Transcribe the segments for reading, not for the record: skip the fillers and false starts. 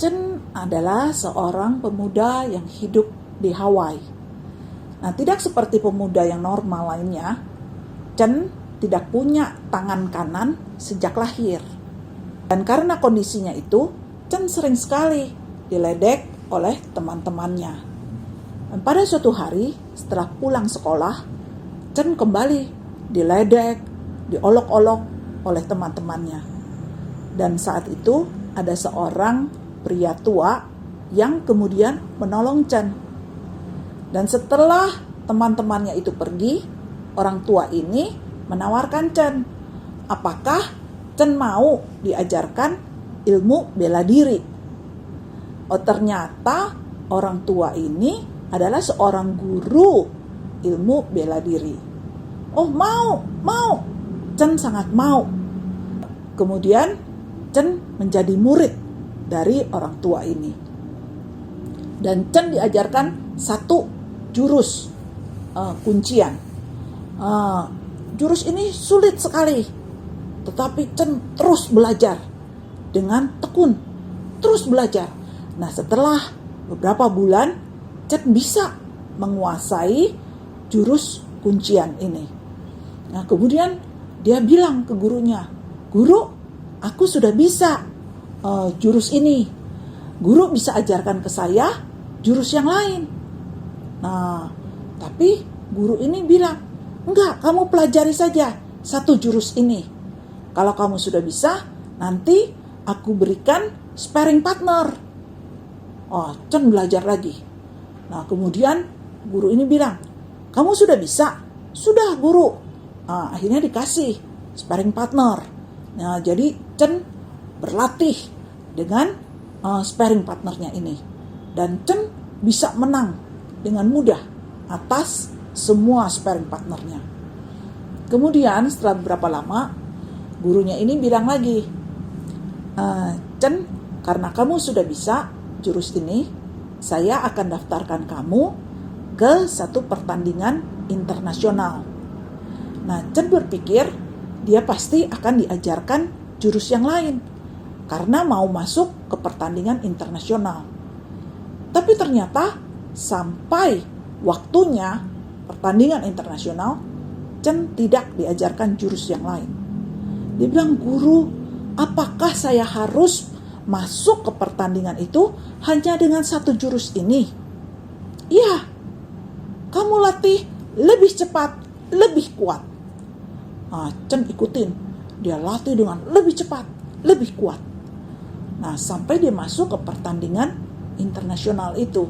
Chen adalah seorang pemuda yang hidup di Hawaii. Nah, tidak seperti pemuda yang normal lainnya, Chen tidak punya tangan kanan sejak lahir. Dan karena kondisinya itu, Chen sering sekali diledek oleh teman-temannya. Dan pada suatu hari, setelah pulang sekolah, Chen kembali diledek, diolok-olok oleh teman-temannya. Dan saat itu ada seorang pria tua yang kemudian menolong Chen. Dan setelah teman-temannya itu pergi, orang tua ini menawarkan Chen, apakah Chen mau diajarkan ilmu bela diri? Oh, ternyata orang tua ini adalah seorang guru ilmu bela diri. Oh, mau. Chen sangat mau. Kemudian Chen menjadi murid dari orang tua ini. Dan Chen diajarkan satu jurus kuncian. Jurus ini sulit sekali, tetapi Chen terus belajar dengan tekun, terus belajar. Nah, setelah beberapa bulan, Chen bisa menguasai jurus kuncian ini. Nah, kemudian dia bilang ke gurunya, "Guru, aku sudah bisa jurus ini. Guru bisa ajarkan ke saya jurus yang lain." Nah, tapi guru ini bilang, "Enggak, kamu pelajari saja satu jurus ini. Kalau kamu sudah bisa, nanti aku berikan sparring partner." Oh, Chen belajar lagi. Nah, kemudian guru ini bilang, "Kamu sudah bisa?" "Sudah, guru." Nah, akhirnya dikasih sparring partner. Nah, jadi Chen berlatih dengan sparring partnernya ini. Dan Chen bisa menang dengan mudah atas semua sparring partnernya. Kemudian setelah beberapa lama, gurunya ini bilang lagi, "Chen, karena kamu sudah bisa jurus ini, saya akan daftarkan kamu ke satu pertandingan internasional." Nah, Chen berpikir dia pasti akan diajarkan jurus yang lain karena mau masuk ke pertandingan internasional. Tapi ternyata sampai waktunya pertandingan internasional, Chen tidak diajarkan jurus yang lain. Dia bilang, "Guru, apakah saya harus masuk ke pertandingan itu hanya dengan satu jurus ini?" "Iya, kamu latih lebih cepat, lebih kuat." Chen ikutin, dia latih dengan lebih cepat, lebih kuat. Nah, sampai dia masuk ke pertandingan internasional itu.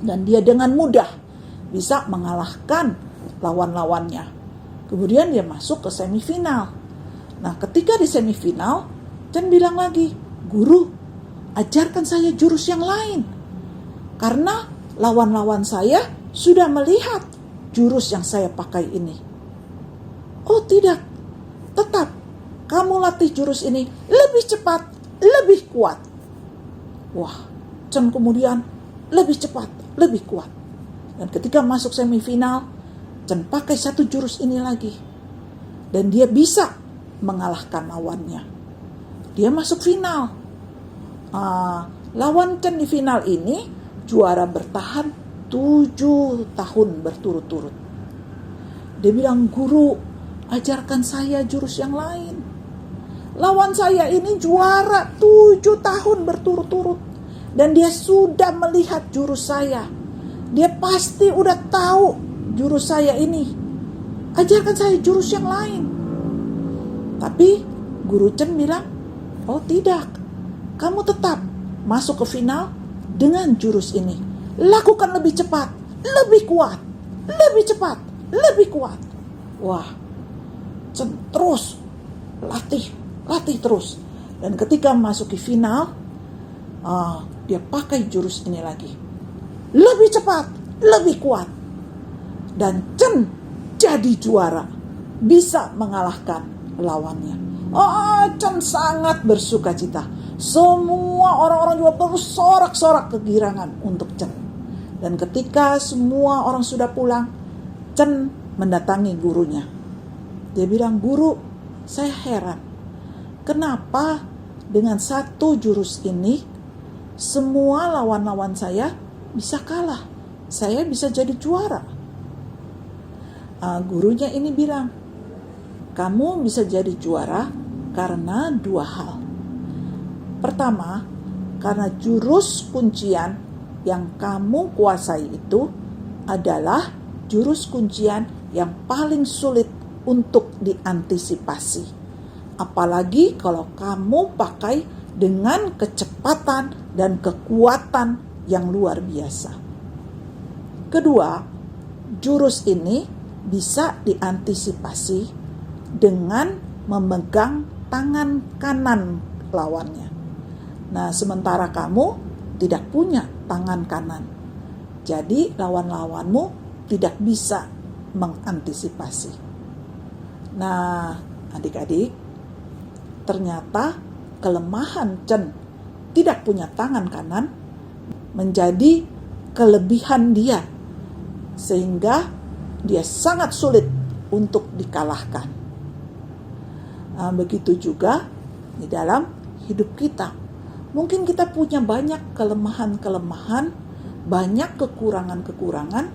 Dan dia dengan mudah bisa mengalahkan lawan-lawannya. Kemudian dia masuk ke semifinal. Nah, ketika di semifinal, Chen bilang lagi, "Guru, ajarkan saya jurus yang lain. Karena lawan-lawan saya sudah melihat jurus yang saya pakai ini." "Oh tidak, tetap kamu latih jurus ini lebih cepat, lebih kuat." Wah, Chen kemudian lebih cepat, lebih kuat. Dan ketika masuk semifinal, Chen pakai satu jurus ini lagi. Dan dia bisa mengalahkan lawannya. Dia masuk final. Lawan Chen di final ini juara bertahan 7 tahun berturut-turut. Dia bilang, "Guru, ajarkan saya jurus yang lain. Lawan saya ini juara 7 tahun berturut-turut. Dan dia sudah melihat jurus saya. Dia pasti udah tahu jurus saya ini. Ajarkan saya jurus yang lain." Tapi guru Chen bilang, "Oh tidak, kamu tetap masuk ke final dengan jurus ini. Lakukan lebih cepat, lebih kuat, lebih cepat, lebih kuat." Wah, Chen terus latih terus. Dan ketika masuk ke final, dia pakai jurus ini lagi. Lebih cepat, lebih kuat. Dan Chen jadi juara. Bisa mengalahkan lawannya. Chen sangat bersuka cita. Semua orang-orang juga bersorak-sorak kegirangan untuk Chen. Dan ketika semua orang sudah pulang, Chen mendatangi gurunya. Dia bilang, "Guru, saya heran. Kenapa dengan satu jurus ini semua lawan-lawan saya bisa kalah. Saya bisa jadi juara. Gurunya ini bilang, kamu bisa jadi juara karena dua hal. Pertama, karena jurus kuncian yang kamu kuasai itu adalah jurus kuncian yang paling sulit untuk diantisipasi. Apalagi kalau kamu pakai dengan kecepatan dan kekuatan yang luar biasa. Kedua, jurus ini bisa diantisipasi dengan memegang tangan kanan lawannya. Nah, sementara kamu tidak punya tangan kanan. Jadi lawan-lawanmu tidak bisa mengantisipasi. Nah, adik-adik, ternyata kelemahan Chen tidak punya tangan kanan menjadi kelebihan dia, sehingga dia sangat sulit untuk dikalahkan. Begitu juga di dalam hidup kita. Mungkin kita punya banyak kelemahan-kelemahan, banyak kekurangan-kekurangan,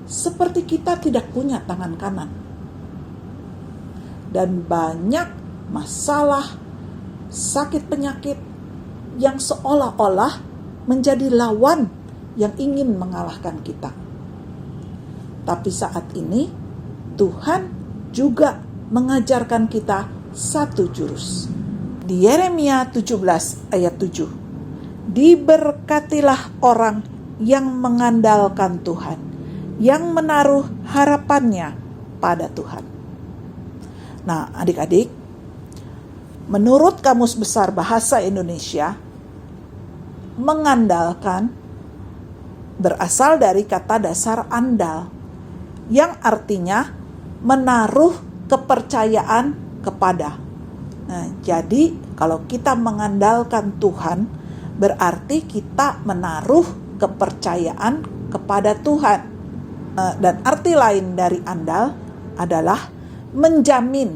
seperti kita tidak punya tangan kanan. Dan banyak masalah, sakit penyakit yang seolah-olah menjadi lawan yang ingin mengalahkan kita. Tapi saat ini Tuhan juga mengajarkan kita satu jurus. Di Yeremia 17 ayat 7, diberkatilah orang yang mengandalkan Tuhan, yang menaruh harapannya pada Tuhan. Nah, adik-adik, menurut Kamus Besar Bahasa Indonesia, mengandalkan berasal dari kata dasar andal, yang artinya menaruh kepercayaan kepada. Nah, jadi kalau kita mengandalkan Tuhan, berarti kita menaruh kepercayaan kepada Tuhan. Dan arti lain dari andal adalah menjamin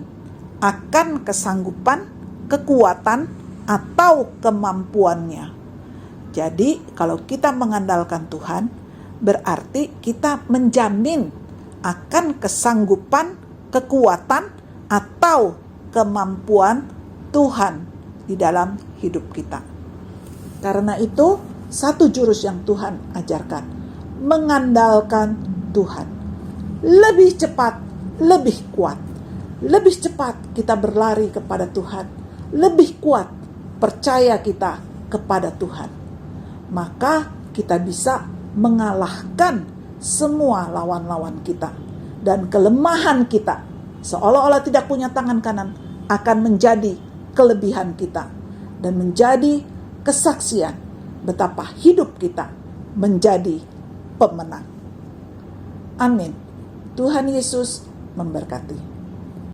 akan kesanggupan, kekuatan, atau kemampuannya. Jadi kalau kita mengandalkan Tuhan, berarti kita menjamin akan kesanggupan, kekuatan, atau kemampuan Tuhan di dalam hidup kita. Karena itu, satu jurus yang Tuhan ajarkan, mengandalkan Tuhan. Lebih cepat, lebih kuat. Lebih cepat kita berlari kepada Tuhan. Lebih kuat percaya kita kepada Tuhan. Maka kita bisa mengalahkan semua lawan-lawan kita. Dan kelemahan kita, seolah-olah tidak punya tangan kanan, akan menjadi kelebihan kita dan menjadi kesaksian betapa hidup kita menjadi pemenang. Amin. Tuhan Yesus memberkati.